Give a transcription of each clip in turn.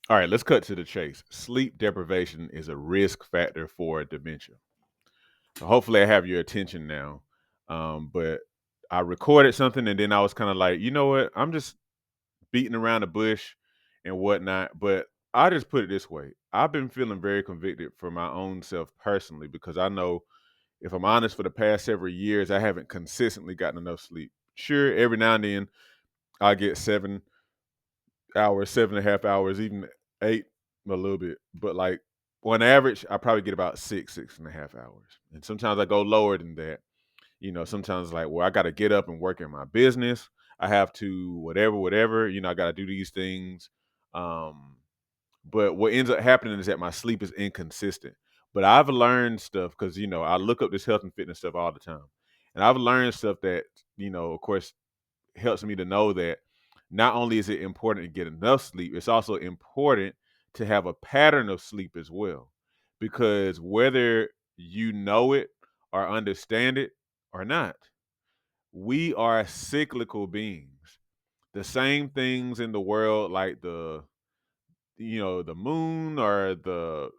All right, let's cut to the chase. Sleep deprivation is a risk factor for dementia. So hopefully, I have your attention now. But I recorded something, and then I was kind of like, you know what? I'm just beating around the bush and whatnot. But I just put it this way: I've been feeling very convicted for my own self personally because I know, if I'm honest, for the past several years, I haven't consistently gotten enough sleep. Sure, every now and then I get 7 hours, 7.5 hours, even eight a little bit. But like on average, I probably get about 6.5 hours. And sometimes I go lower than that. Sometimes like, well, I gotta get up and work in my business. I have to whatever, I gotta do these things. Um, but what ends up happening is that my sleep is inconsistent. But I've learned stuff because I look up this health and fitness stuff all the time. And I've learned stuff that, of course, helps me to know that not only is it important to get enough sleep, it's also important to have a pattern of sleep as well. Because whether you know it or understand it or not, we are cyclical beings. The same things in the world, like the moon or the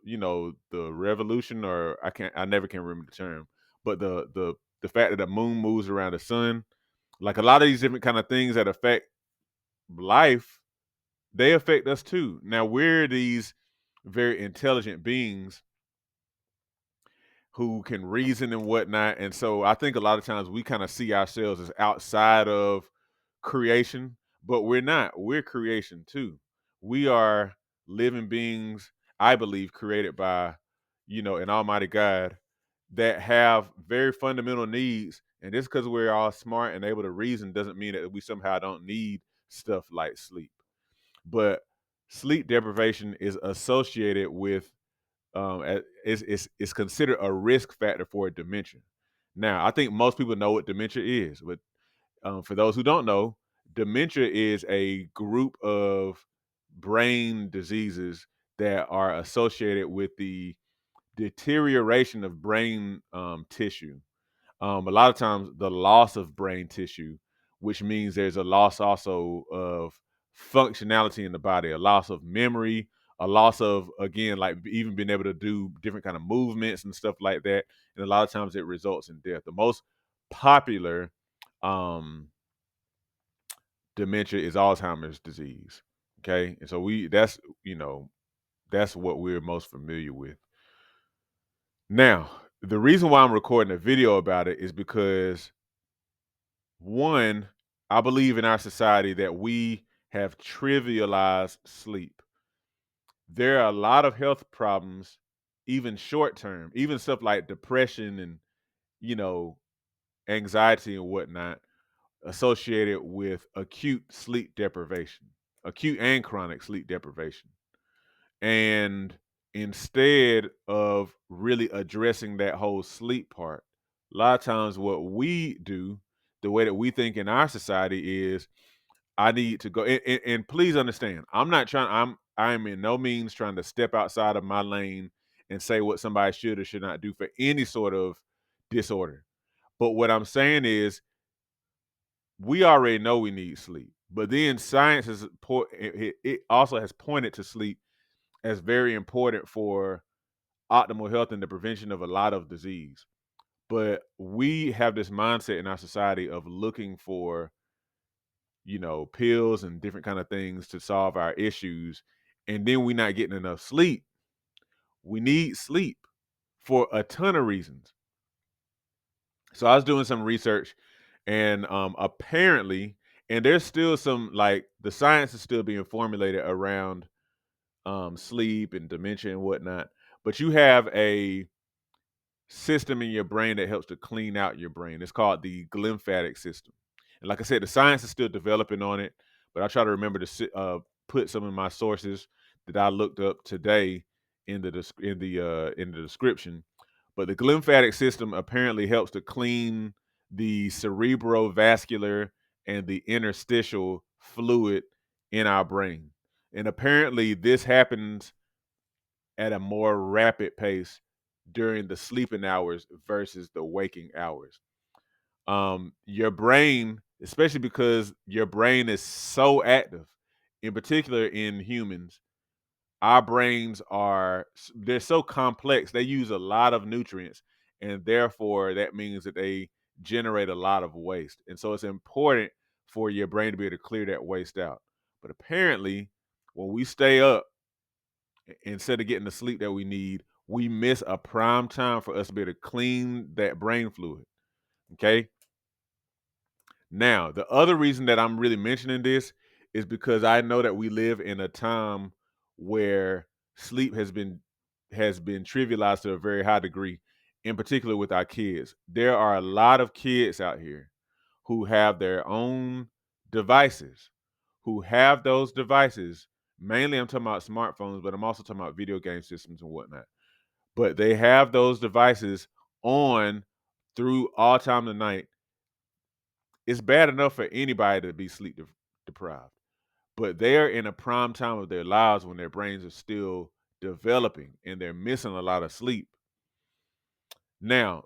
revolution, or I never can remember the term, but the fact that the moon moves around the sun, like a lot of these different kind of things that affect life, they affect us too. Now we're these very intelligent beings who can reason and whatnot. And so I think a lot of times we kind of see ourselves as outside of creation, but we're not. We're creation too. We are living beings, I believe, created by, an almighty God that have very fundamental needs. And just because we're all smart and able to reason doesn't mean that we somehow don't need stuff like sleep. But sleep deprivation is associated with is considered a risk factor for dementia. Now, I think most people know what dementia is, but for those who don't know, dementia is a group of brain diseases that are associated with the deterioration of brain tissue. A lot of times, the loss of brain tissue, which means there's a loss also of functionality in the body, a loss of memory, a loss of, again, like even being able to do different kind of movements and stuff like that. And a lot of times it results in death. The most popular um, dementia is Alzheimer's disease. Okay, and so that's what we're most familiar with. Now, the reason why I'm recording a video about it is because, one, I believe in our society that we have trivialized sleep. There are a lot of health problems, even short term, even stuff like depression and, you know, anxiety and whatnot, associated with acute sleep deprivation, acute and chronic sleep deprivation. And instead of really addressing that whole sleep part, a lot of times what we do, the way that we think in our society is, I need to go. And please understand, I'm in no means trying to step outside of my lane and say what somebody should or should not do for any sort of disorder. But what I'm saying is, we already know we need sleep. But then science it also has pointed to sleep as very important for optimal health and the prevention of a lot of disease. But we have this mindset in our society of looking for, pills and different kind of things to solve our issues, and then we're not getting enough sleep. We need sleep for a ton of reasons. So I was doing some research, and apparently, and there's still some, like, the science is still being formulated around sleep and dementia and whatnot. But you have a system in your brain that helps to clean out your brain. It's called the glymphatic system. And like I said, the science is still developing on it, but I try to remember to put some of my sources that I looked up today in the description. But the glymphatic system apparently helps to clean the cerebrovascular and the interstitial fluid in our brain. And apparently this happens at a more rapid pace during the sleeping hours versus the waking hours. Your brain, especially because your brain is so active, in particular in humans, our brains they're so complex. They use a lot of nutrients, and therefore that means that they generate a lot of waste. And so it's important for your brain to be able to clear that waste out. But apparently, when we stay up instead of getting the sleep that we need, we miss a prime time for us to be able to clean that brain fluid. Okay. Now, the other reason that I'm really mentioning this is because I know that we live in a time where sleep has been trivialized to a very high degree, in particular with our kids. There are a lot of kids out here who have their own devices, who have those devices. Mainly, I'm talking about smartphones, but I'm also talking about video game systems and whatnot. But they have those devices on through all time of the night. It's bad enough for anybody to be sleep deprived, but they're in a prime time of their lives when their brains are still developing and they're missing a lot of sleep. Now,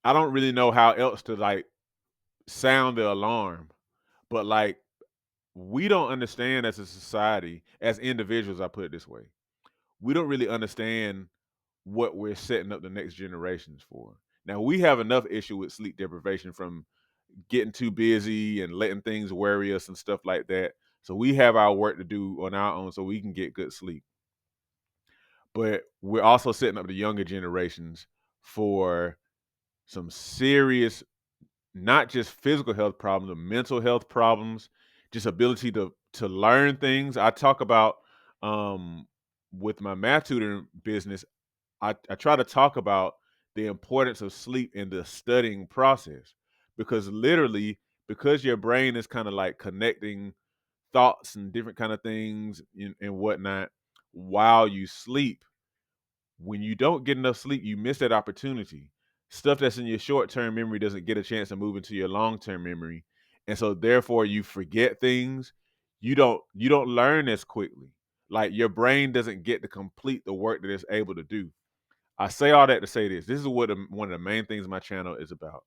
I don't really know how else to like sound the alarm, but like we don't understand as a society, as individuals, I put it this way, we don't really understand what we're setting up the next generations for. Now, we have enough issue with sleep deprivation from getting too busy and letting things worry us and stuff like that. So we have our work to do on our own so we can get good sleep. But we're also setting up the younger generations for some serious, not just physical health problems, but mental health problems, just ability to learn things. I talk about with my math tutoring business, I try to talk about the importance of sleep in the studying process because literally, because your brain is kind of like connecting thoughts and different kind of things and whatnot while you sleep. When you don't get enough sleep, you miss that opportunity. Stuff that's in your short-term memory doesn't get a chance to move into your long-term memory. And so therefore you forget things. You don't learn as quickly. Like your brain doesn't get to complete the work that it's able to do. I say all that to say this. This is what one of the main things my channel is about.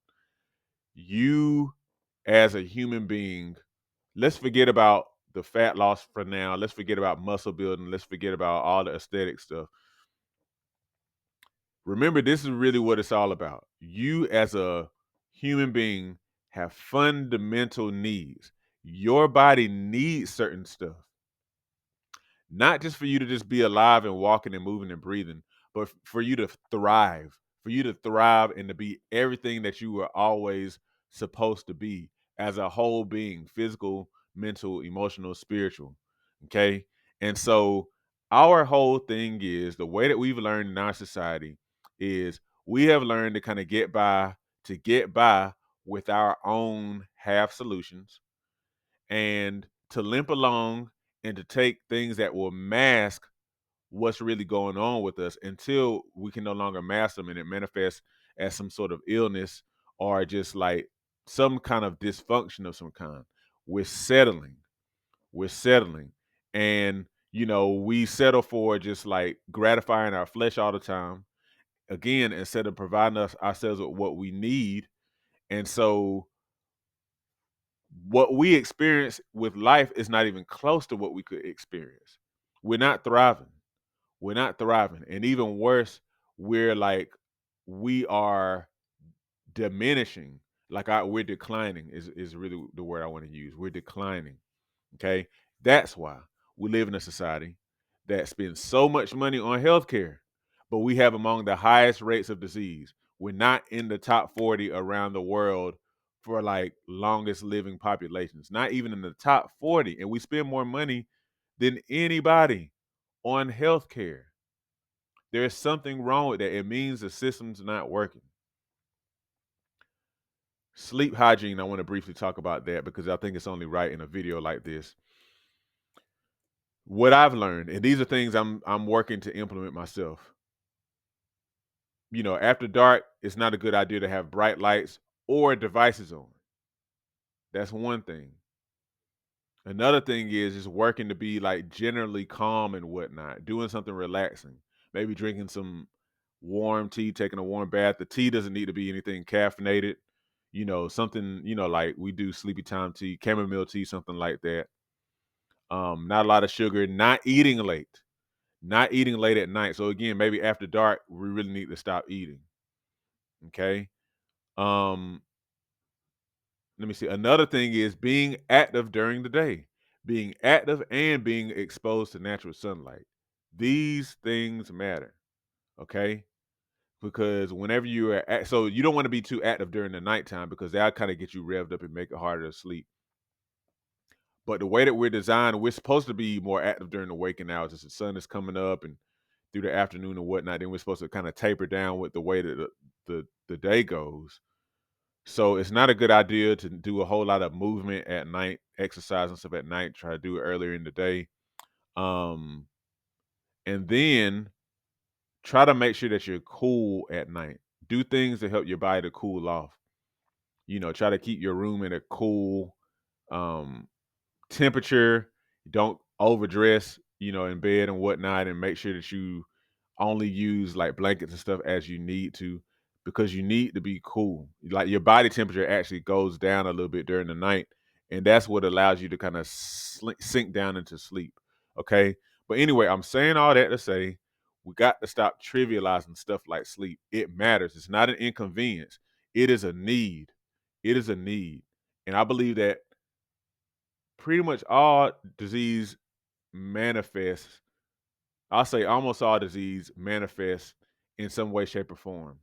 You, as a human being, let's forget about the fat loss for now. Let's forget about muscle building. Let's forget about all the aesthetic stuff. Remember, this is really what it's all about. You, as a human being, have fundamental needs. Your body needs certain stuff. Not just for you to just be alive and walking and moving and breathing, but for you to thrive, and to be everything that you were always supposed to be as a whole being, physical, mental, emotional, spiritual. Okay. And so our whole thing is the way that we've learned in our society is we have learned to kind of get by with our own half solutions and to limp along and to take things that will mask what's really going on with us until we can no longer mask them and it manifests as some sort of illness or just like some kind of dysfunction of some kind. We're settling. We're settling. And, we settle for just like gratifying our flesh all the time. Again, instead of providing ourselves with what we need. And so what we experience with life is not even close to what we could experience. We're not thriving. We're not thriving. And even worse, we are diminishing. We're declining is really the word I want to use. We're declining. Okay. That's why we live in a society that spends so much money on healthcare, but we have among the highest rates of disease. We're not in the top 40 around the world for like longest living populations, not even in the top 40. And we spend more money than anybody on healthcare. There's something wrong with that. It means the system's not working. Sleep hygiene, I want to briefly talk about that because I think it's only right in a video like this. What I've learned, and these are things I'm working to implement myself. After dark, it's not a good idea to have bright lights or devices on. That's one thing. Another thing is just working to be like generally calm and whatnot, doing something relaxing, maybe drinking some warm tea, taking a warm bath. The tea doesn't need to be anything caffeinated, something, like we do sleepy time tea, chamomile tea, something like that. not a lot of sugar, not eating late at night. So again, maybe after dark, we really need to stop eating. Okay. Um, Let me see. Another thing is being active during the day, being active and being exposed to natural sunlight. These things matter. Okay. Because whenever you are so you don't want to be too active during the nighttime because that'll kind of get you revved up and make it harder to sleep. But the way that we're designed, we're supposed to be more active during the waking hours as the sun is coming up and through the afternoon and whatnot. Then we're supposed to kind of taper down with the way that the day goes. So it's not a good idea to do a whole lot of movement at night, exercise and stuff at night. Try to do it earlier in the day. Um, and then try to make sure that you're cool at night. Do things to help your body to cool off. Try to keep your room in a cool um temperature. Don't overdress, in bed and whatnot, and make sure that you only use like blankets and stuff as you need to, because you need to be cool. Like your body temperature actually goes down a little bit during the night, and that's what allows you to kind of sink down into sleep. Okay. But anyway, I'm saying all that to say we got to stop trivializing stuff like sleep. It matters. It's not an inconvenience. It is a need. It is a need. And I believe that pretty much all disease manifests, I'll say almost all disease manifests in some way, shape, or form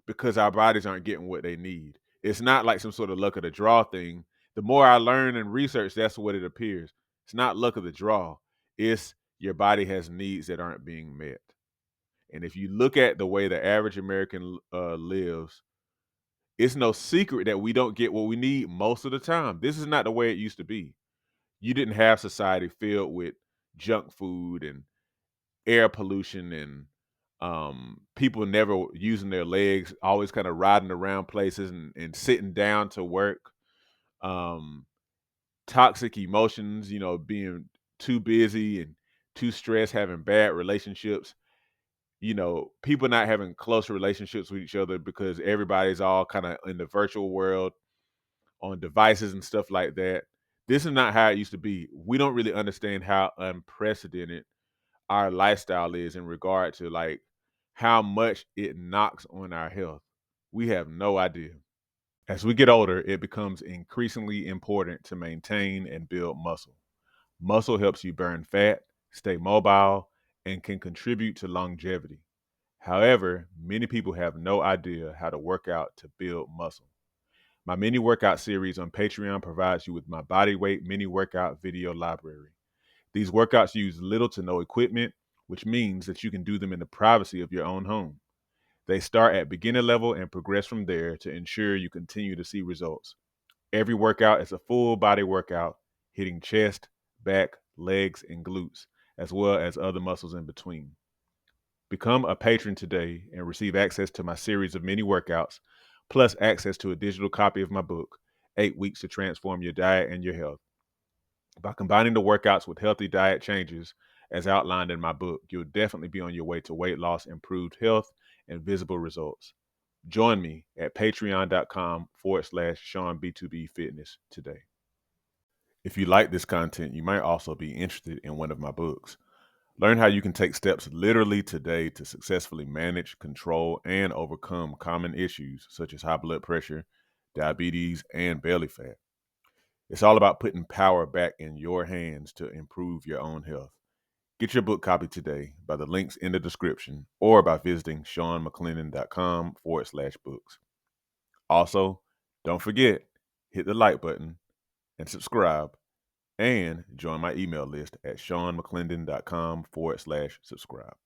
because our bodies aren't getting what they need. It's not like some sort of luck of the draw thing. The more I learn and research, that's what it appears. It's not luck of the draw. It's your body has needs that aren't being met. And if you look at the way the average American lives, it's no secret that we don't get what we need most of the time. This is not the way it used to be. You didn't have society filled with junk food and air pollution and people never using their legs, always kind of riding around places and sitting down to work. Um, Toxic emotions, being too busy and too stressed, having bad relationships. People not having close relationships with each other because everybody's all kind of in the virtual world on devices and stuff like that. This is not how it used to be. We don't really understand how unprecedented our lifestyle is in regard to like how much it knocks on our health. We have no idea. As we get older, it becomes increasingly important to maintain and build muscle. Muscle helps you burn fat, stay mobile, and can contribute to longevity. However, many people have no idea how to work out to build muscle. My mini workout series on Patreon provides you with my body weight mini workout video library. These workouts use little to no equipment, which means that you can do them in the privacy of your own home. They start at beginner level and progress from there to ensure you continue to see results. Every workout is a full body workout, hitting chest, back, legs, and glutes, as well as other muscles in between. Become a patron today and receive access to my series of mini workouts, plus access to a digital copy of my book, 8 Weeks to Transform Your Diet and Your Health. By combining the workouts with healthy diet changes, as outlined in my book, you'll definitely be on your way to weight loss, improved health, and visible results. Join me at patreon.com/Sean B2B Fitness today. If you like this content, you might also be interested in one of my books. Learn how you can take steps literally today to successfully manage, control, and overcome common issues such as high blood pressure, diabetes, and belly fat. It's all about putting power back in your hands to improve your own health. Get your book copy today by the links in the description or by visiting SeanMcClendon.com/books. Also, don't forget, hit the like button and subscribe and join my email list at SeanMcClendon.com/subscribe.